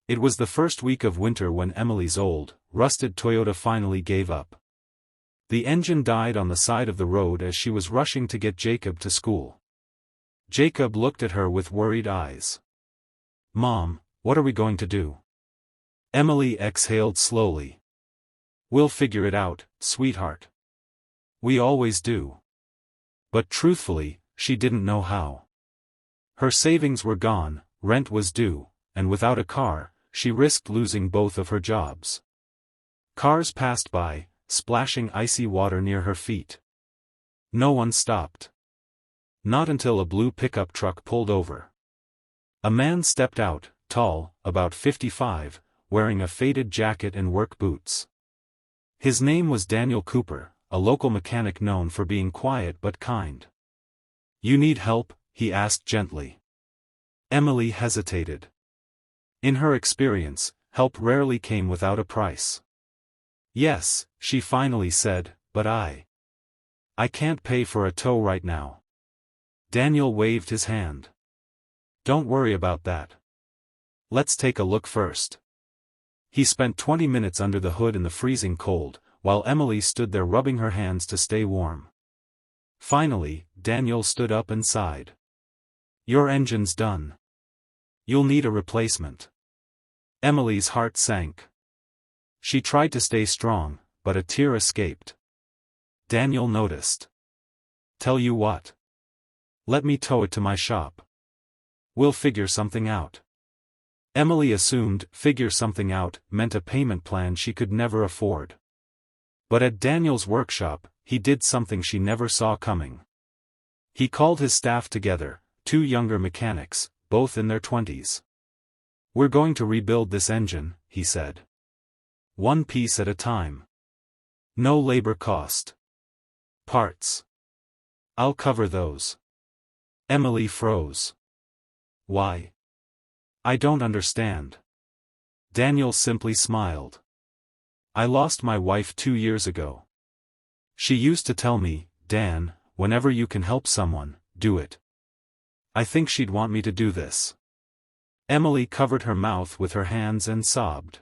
It was the first week of winter when Emily's old, rusted Toyota finally gave up. The engine died on the side of the road as she was rushing to get Jacob to school. Jacob looked at her with worried eyes. "Mom, what are we going to do?" Emily exhaled slowly. "We'll figure it out, sweetheart. We always do." But truthfully, she didn't know how. Her savings were gone, rent was due, and without a car, she risked losing both of her jobs. Cars passed by, splashing icy water near her feet. No one stopped. Not until a blue pickup truck pulled over. A man stepped out, tall, about 55, wearing a faded jacket and work boots. His name was Daniel Cooper, a local mechanic known for being quiet but kind. "You need help?" he asked gently. Emily hesitated. In her experience, help rarely came without a price. "Yes," she finally said, "but I can't pay for a tow right now." Daniel waved his hand. "Don't worry about that. Let's take a look first." He spent 20 minutes under the hood in the freezing cold, while Emily stood there rubbing her hands to stay warm. Finally, Daniel stood up and sighed. "Your engine's done. You'll need a replacement." Emily's heart sank. She tried to stay strong, but a tear escaped. Daniel noticed. "Tell you what. Let me tow it to my shop. We'll figure something out." Emily assumed figure something out meant a payment plan she could never afford. But at Daniel's workshop, he did something she never saw coming. He called his staff together, 2 younger mechanics, both in their 20s. "We're going to rebuild this engine," he said. "One piece at a time. No labor cost. Parts. I'll cover those." Emily froze. "Why? I don't understand." Daniel simply smiled. "I lost my wife 2 years ago. She used to tell me, 'Dan, whenever you can help someone, do it.' I think she'd want me to do this." Emily covered her mouth with her hands and sobbed.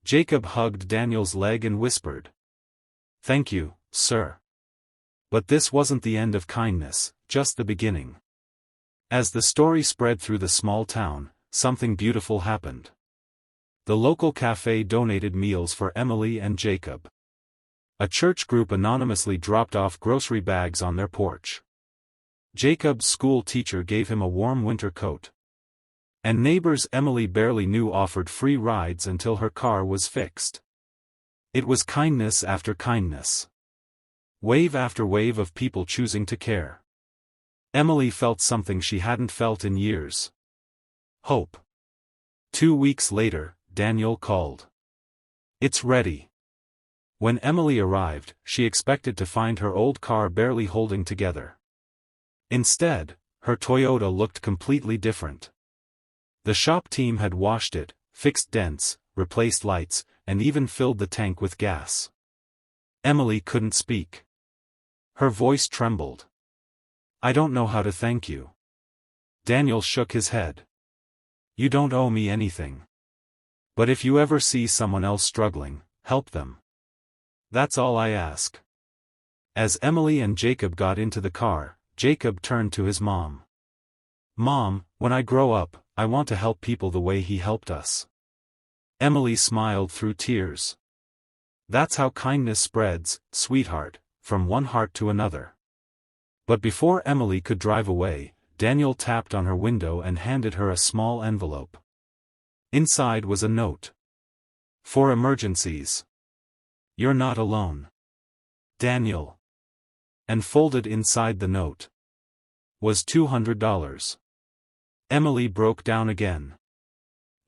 Jacob hugged Daniel's leg and whispered, "Thank you, sir." But this wasn't the end of kindness, just the beginning. As the story spread through the small town, something beautiful happened. The local cafe donated meals for Emily and Jacob. A church group anonymously dropped off grocery bags on their porch. Jacob's school teacher gave him a warm winter coat. And neighbors Emily barely knew offered free rides until her car was fixed. It was kindness after kindness. Wave after wave of people choosing to care. Emily felt something she hadn't felt in years. Hope. 2 weeks later, Daniel called. "It's ready." When Emily arrived, she expected to find her old car barely holding together. Instead, her Toyota looked completely different. The shop team had washed it, fixed dents, replaced lights, and even filled the tank with gas. Emily couldn't speak. Her voice trembled. "I don't know how to thank you." Daniel shook his head. "You don't owe me anything. But if you ever see someone else struggling, help them. That's all I ask." As Emily and Jacob got into the car, Jacob turned to his mom. "Mom, when I grow up, I want to help people the way he helped us." Emily smiled through tears. "That's how kindness spreads, sweetheart, from one heart to another." But before Emily could drive away, Daniel tapped on her window and handed her a small envelope. Inside was a note. "For emergencies. You're not alone. Daniel." And folded inside the note was $200. Emily broke down again.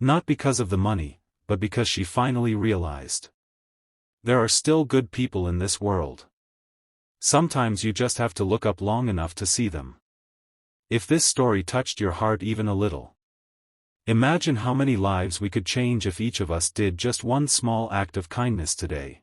Not because of the money, but because she finally realized. There are still good people in this world. Sometimes you just have to look up long enough to see them. If this story touched your heart even a little, imagine how many lives we could change if each of us did just one small act of kindness today.